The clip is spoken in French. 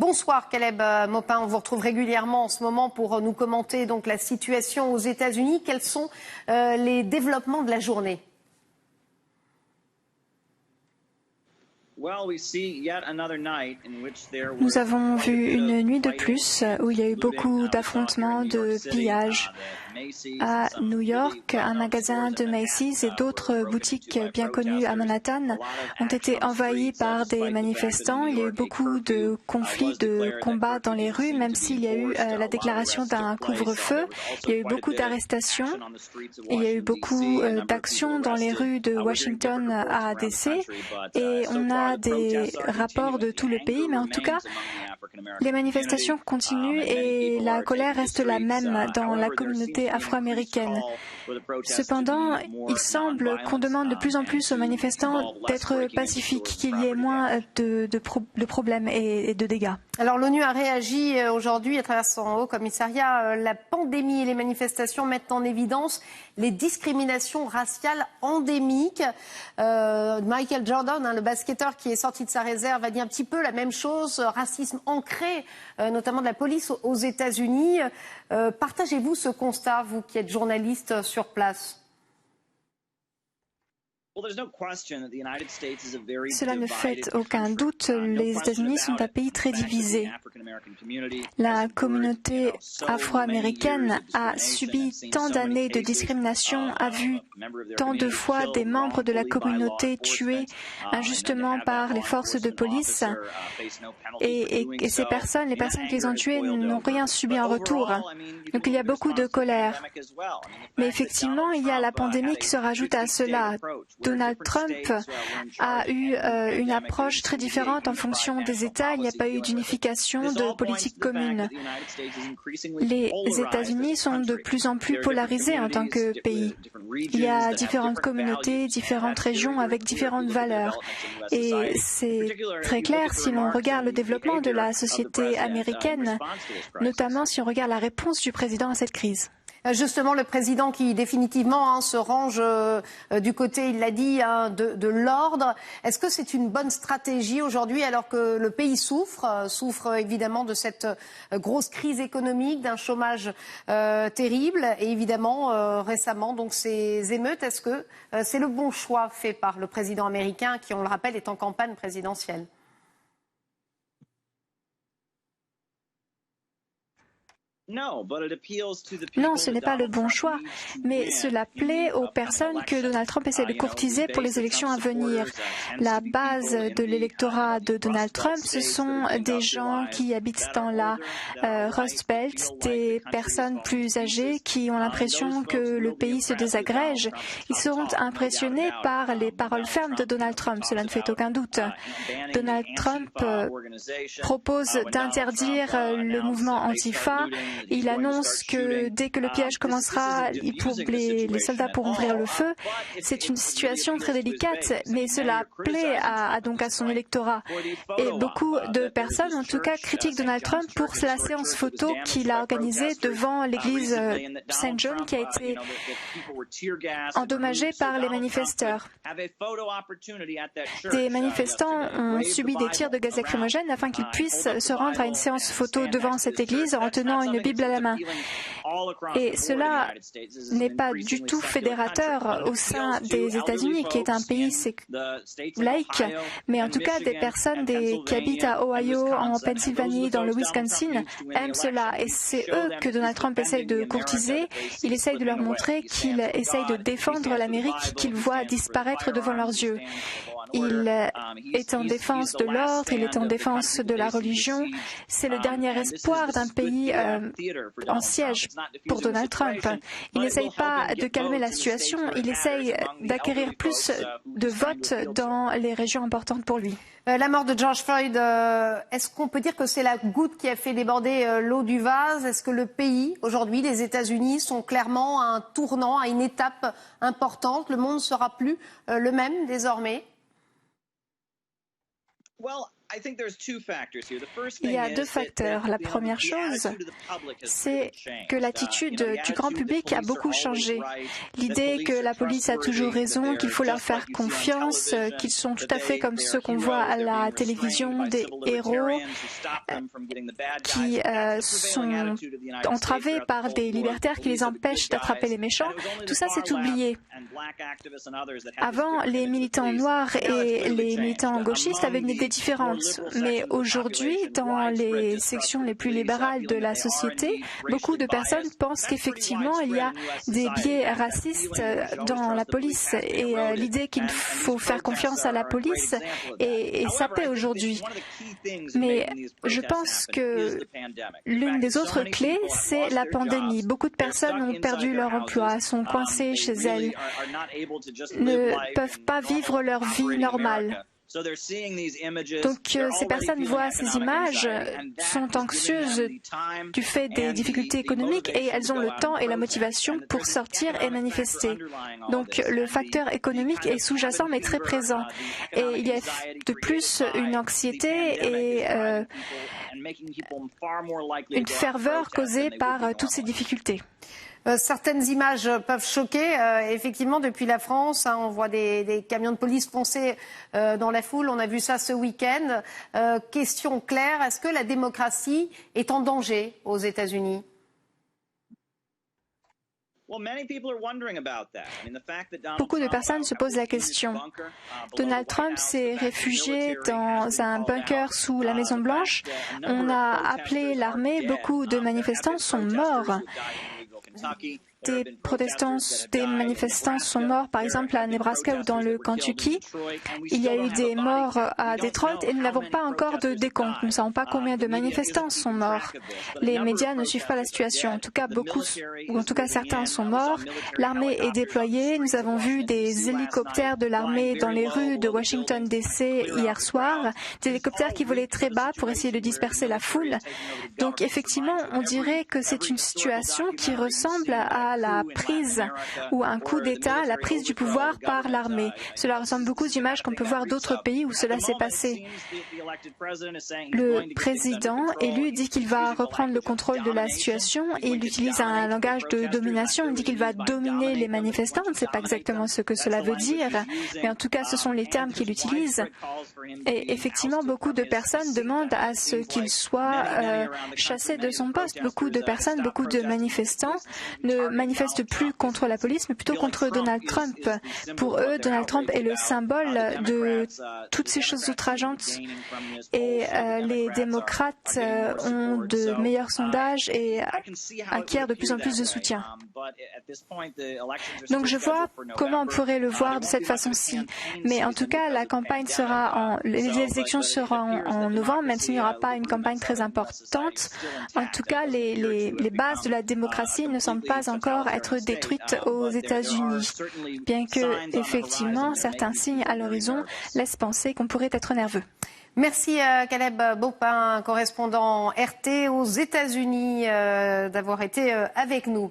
Bonsoir Caleb Maupin, on vous retrouve régulièrement en ce moment pour nous commenter donc la situation aux États-Unis. Quels sont les développements de la journée ? Nous avons vu une nuit de plus où il y a eu beaucoup d'affrontements, de pillages. À New York, un magasin de Macy's et d'autres boutiques bien connues à Manhattan ont été envahis par des manifestants. Il y a eu beaucoup de conflits, de combats dans les rues, même s'il y a eu la déclaration d'un couvre-feu. Il y a eu beaucoup d'arrestations. Il y a eu beaucoup d'actions dans les rues de Washington à DC. Et on a des rapports de tout le pays, mais en tout cas, les manifestations continuent et la colère reste la même dans la communauté afro-américaine. Cependant, il semble qu'on demande de plus en plus aux manifestants d'être pacifiques, qu'il y ait moins de problèmes et de dégâts. Alors l'ONU a réagi aujourd'hui à travers son haut commissariat. La pandémie et les manifestations mettent en évidence les discriminations raciales endémiques. Michael Jordan, le basketteur qui est sorti de sa réserve, a dit un petit peu la même chose. Racisme ancré, notamment de la police aux États-Unis. Partagez-vous ce constat, vous qui êtes journaliste sur place ? Cela ne fait aucun doute, les États-Unis sont un pays très divisé. La communauté afro-américaine a subi tant d'années de discrimination, a vu tant de fois des membres de la communauté tués injustement par les forces de police et ces personnes, les personnes qui les ont tués n'ont rien subi en retour. Donc il y a beaucoup de colère. Mais effectivement, il y a la pandémie qui se rajoute à cela. Donald Trump a eu une approche très différente en fonction des États. Il n'y a pas eu d'unification de politique commune. Les États-Unis sont de plus en plus polarisés en tant que pays. Il y a différentes communautés, différentes régions avec différentes valeurs. Et c'est très clair si l'on regarde le développement de la société américaine, notamment si on regarde la réponse du président à cette crise. Justement, le président qui définitivement se range du côté, il l'a dit, de l'ordre. Est-ce que c'est une bonne stratégie aujourd'hui alors que le pays souffre évidemment de cette grosse crise économique, d'un chômage terrible et évidemment récemment donc ces émeutes? Est-ce que c'est le bon choix fait par le président américain qui, on le rappelle, est en campagne présidentielle? Non, ce n'est pas le bon choix, mais cela plaît aux personnes que Donald Trump essaie de courtiser pour les élections à venir. La base de l'électorat de Donald Trump, ce sont des gens qui habitent dans la Rust Belt, des personnes plus âgées qui ont l'impression que le pays se désagrège. Ils seront impressionnés par les paroles fermes de Donald Trump, cela ne fait aucun doute. Donald Trump propose d'interdire le mouvement Antifa. Il annonce que dès que le pillage commencera, les soldats pourront ouvrir le feu. C'est une situation très délicate, mais cela plaît donc à son électorat. Et beaucoup de personnes, en tout cas, critiquent Donald Trump pour la séance photo qu'il a organisée devant l'église Saint John qui a été endommagée par les manifestants. Des manifestants ont subi des tirs de gaz lacrymogène afin qu'ils puissent se rendre à une séance photo devant cette église en tenant une Bible à la main. Et cela n'est pas du tout fédérateur au sein des États-Unis, qui est un pays laïque, mais en tout cas des personnes qui habitent à Ohio, en Pennsylvanie, dans le Wisconsin, aiment cela. Et c'est eux que Donald Trump essaye de courtiser. Il essaye de leur montrer qu'il essaye de défendre l'Amérique qu'il voit disparaître devant leurs yeux. Il est en défense de l'ordre, il est en défense de la religion. C'est le dernier espoir d'un pays en siège pour Donald Trump. Il n'essaye pas de calmer la situation, il essaye d'acquérir plus de votes dans les régions importantes pour lui. La mort de George Floyd, est-ce qu'on peut dire que c'est la goutte qui a fait déborder l'eau du vase? Est-ce que le pays, aujourd'hui, les États-Unis, sont clairement à un tournant, à une étape importante? Le monde ne sera plus le même désormais? Il y a deux facteurs. La première chose, c'est que l'attitude du grand public a beaucoup changé. L'idée que la police a toujours raison, qu'il faut leur faire confiance, qu'ils sont tout à fait comme ceux qu'on voit à la télévision, des héros qui sont entravés par des libertaires qui les empêchent d'attraper les méchants, tout ça c'est oublié. Avant, les militants noirs et les militants gauchistes avaient une idée différente. Mais aujourd'hui, dans les sections les plus libérales de la société, beaucoup de personnes pensent qu'effectivement, il y a des biais racistes dans la police. Et l'idée qu'il faut faire confiance à la police est sapée aujourd'hui. Mais je pense que l'une des autres clés, c'est la pandémie. Beaucoup de personnes ont perdu leur emploi, sont coincées chez elles, ne peuvent pas vivre leur vie normale. Donc ces personnes voient ces images, sont anxieuses du fait des difficultés économiques et elles ont le temps et la motivation pour sortir et manifester. Donc le facteur économique est sous-jacent mais très présent. Et il y a de plus une anxiété et une ferveur causée par toutes ces difficultés. Certaines images peuvent choquer. Effectivement, depuis la France, on voit des camions de police foncer dans la foule. On a vu ça ce week-end. Question claire, est-ce que la démocratie est en danger aux États-Unis ? Beaucoup de personnes se posent la question. Donald Trump s'est réfugié dans un bunker sous la Maison-Blanche. On a appelé l'armée. Beaucoup de manifestants sont morts. Des manifestants sont morts, par exemple à Nebraska ou dans le Kentucky. Il y a eu des morts à Detroit et nous n'avons pas encore de décompte. Nous ne savons pas combien de manifestants sont morts. Les médias ne suivent pas la situation. En tout cas, certains sont morts. L'armée est déployée. Nous avons vu des hélicoptères de l'armée dans les rues de Washington D.C. hier soir. Des hélicoptères qui volaient très bas pour essayer de disperser la foule. Donc effectivement, on dirait que c'est une situation qui ressemble à la prise ou un coup d'État, la prise du pouvoir par l'armée. Cela ressemble beaucoup aux images qu'on peut voir d'autres pays où cela s'est passé. Le président élu dit qu'il va reprendre le contrôle de la situation et il utilise un langage de domination. Il dit qu'il va dominer les manifestants. On ne sait pas exactement ce que cela veut dire, mais en tout cas, ce sont les termes qu'il utilise. Et effectivement, beaucoup de personnes demandent à ce qu'il soit chassé de son poste. Beaucoup de personnes, beaucoup de manifestants ne manifestent plus contre la police, mais plutôt contre Donald Trump. Pour eux, Donald Trump est le symbole de toutes ces choses outrageantes. Et les démocrates ont de meilleurs sondages et acquièrent de plus en plus de soutien. Donc je vois comment on pourrait le voir de cette façon-ci. Mais en tout cas, les élections seront en novembre, même s'il n'y aura pas une campagne très importante. En tout cas, les bases de la démocratie ne semblent pas encore être détruites aux États-Unis, bien que, effectivement, certains signes à l'horizon laissent penser qu'on pourrait être nerveux. Merci Caleb Baupin, correspondant RT aux États-Unis, d'avoir été avec nous.